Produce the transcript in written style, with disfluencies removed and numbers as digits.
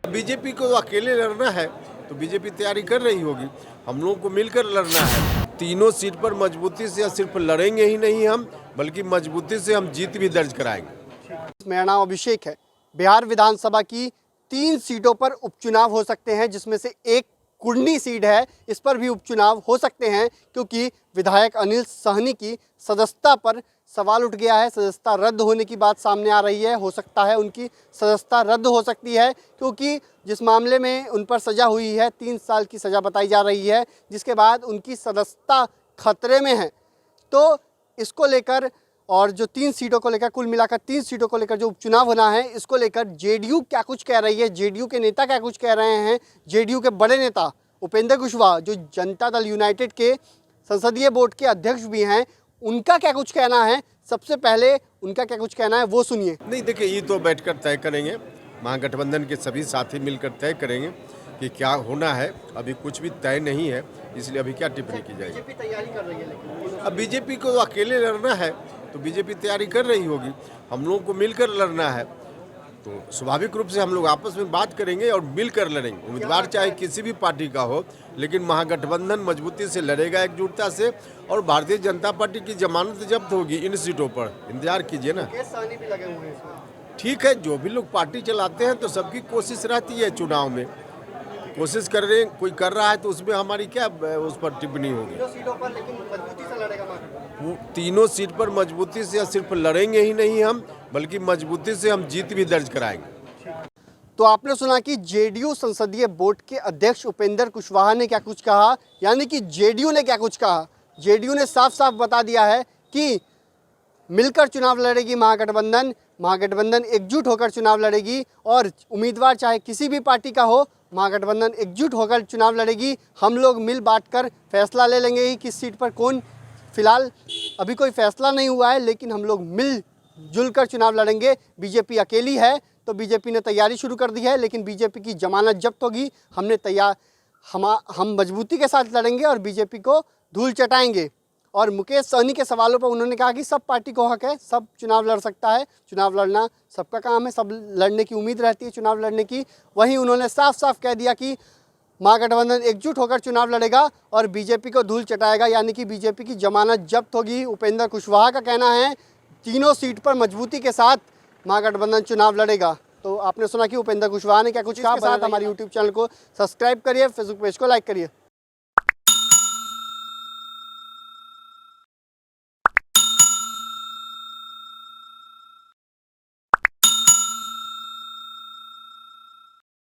BJP को अकेले लड़ना है तो बीजेपी तैयारी कर रही होगी, हम लोगों को मिलकर लड़ना है। तीनों सीट पर मजबूती से सिर्फ लड़ेंगे ही नहीं हम, बल्कि मजबूती से हम जीत भी दर्ज कराएंगे। मेरा नाम अभिषेक है। बिहार विधानसभा की 3 सीटों पर उपचुनाव हो सकते हैं, जिसमें से एक कुर्नी सीट है, इस पर भी उपचुनाव हो सकते हैं क्योंकि विधायक अनिल सहनी की सदस्यता पर सवाल उठ गया है। सदस्यता रद्द होने की बात सामने आ रही है। हो सकता है उनकी सदस्यता रद्द हो सकती है क्योंकि जिस मामले में उन पर सज़ा हुई है 3 साल की सज़ा बताई जा रही है, जिसके बाद उनकी सदस्यता खतरे में है। तो इसको लेकर और जो 3 सीटों को लेकर, कुल मिलाकर 3 सीटों को लेकर जो उपचुनाव होना है, इसको लेकर जेडीयू क्या कुछ कह रही है, जेडीयू के नेता क्या कुछ कह रहे हैं। जेडीयू के बड़े नेता उपेंद्र कुशवाहा, जो जनता दल यूनाइटेड के संसदीय बोर्ड के अध्यक्ष भी हैं, उनका क्या कुछ कहना है। सबसे पहले उनका क्या कुछ कहना है वो सुनिए। नहीं देखिए, ये तो बैठकर तय करेंगे, महागठबंधन के सभी साथी मिलकर तय करेंगे कि क्या होना है। अभी कुछ भी तय नहीं है, इसलिए अभी क्या टिप्पणी की जाएगी। बीजेपी तैयारी कर रही है, लेकिन अब बीजेपी को अकेले लड़ना है तो बीजेपी तैयारी कर रही होगी, हम लोगों को मिलकर लड़ना है तो स्वाभाविक रूप से हम लोग आपस में बात करेंगे और मिलकर लड़ेंगे। उम्मीदवार चाहे किसी भी पार्टी का हो, लेकिन महागठबंधन मजबूती से लड़ेगा एकजुटता से, और भारतीय जनता पार्टी की जमानत जब्त होगी इन सीटों पर। इंतजार कीजिए ना। सहनी भी लगे हुए हैं इसमें। ठीक है, जो भी लोग पार्टी चलाते हैं तो सबकी कोशिश रहती है, चुनाव में कोशिश कर रहे हैं, कोई कर रहा है तो उसमें हमारी क्या उस पर टिप्पणी होगी। सीटों पर लेकिन मजबूती से लड़ेगा वो तीनों सीट पर मजबूती से सिर्फ लड़ेंगे ही नहीं हम, बल्कि मजबूती से हम जीत भी दर्ज कराएंगे। तो आपने सुना कि जेडीयू संसदीय बोर्ड के अध्यक्ष उपेंद्र कुशवाहा ने क्या कुछ कहा, यानी कि जेडीयू ने क्या कुछ कहा। जेडीयू ने साफ साफ बता दिया है कि मिलकर चुनाव लड़ेगी महागठबंधन, महागठबंधन एकजुट होकर चुनाव लड़ेगी, और उम्मीदवार चाहे किसी भी पार्टी का हो, महागठबंधन एकजुट होकर चुनाव लड़ेगी। हम लोग मिल बांट कर फैसला ले लेंगे कि किस सीट पर कौन। फिलहाल अभी कोई फैसला नहीं हुआ है, लेकिन हम लोग मिल जुल कर चुनाव लड़ेंगे। बीजेपी अकेली है तो बीजेपी ने तैयारी शुरू कर दी है, लेकिन बीजेपी की जमानत जब्त होगी। हम मजबूती के साथ लड़ेंगे और बीजेपी को धूल चटाएंगे। और मुकेश सहनी के सवालों पर उन्होंने कहा कि सब पार्टी को हक है, सब चुनाव लड़ सकता है, चुनाव लड़ना सबका काम है, सब लड़ने की उम्मीद रहती है चुनाव लड़ने की। वहीं उन्होंने साफ साफ कह दिया कि महागठबंधन एकजुट होकर चुनाव लड़ेगा और बीजेपी को धूल चटाएगा, यानी कि बीजेपी की जमानत जब्त होगी। उपेंद्र कुशवाहा का कहना है तीनों सीट पर मजबूती के साथ महागठबंधन चुनाव लड़ेगा। तो आपने सुना कि उपेंद्र कुशवाहा ने क्या कुछ कहा। हमारे यूट्यूब चैनल को सब्सक्राइब करिए, फेसबुक पेज को लाइक करिए।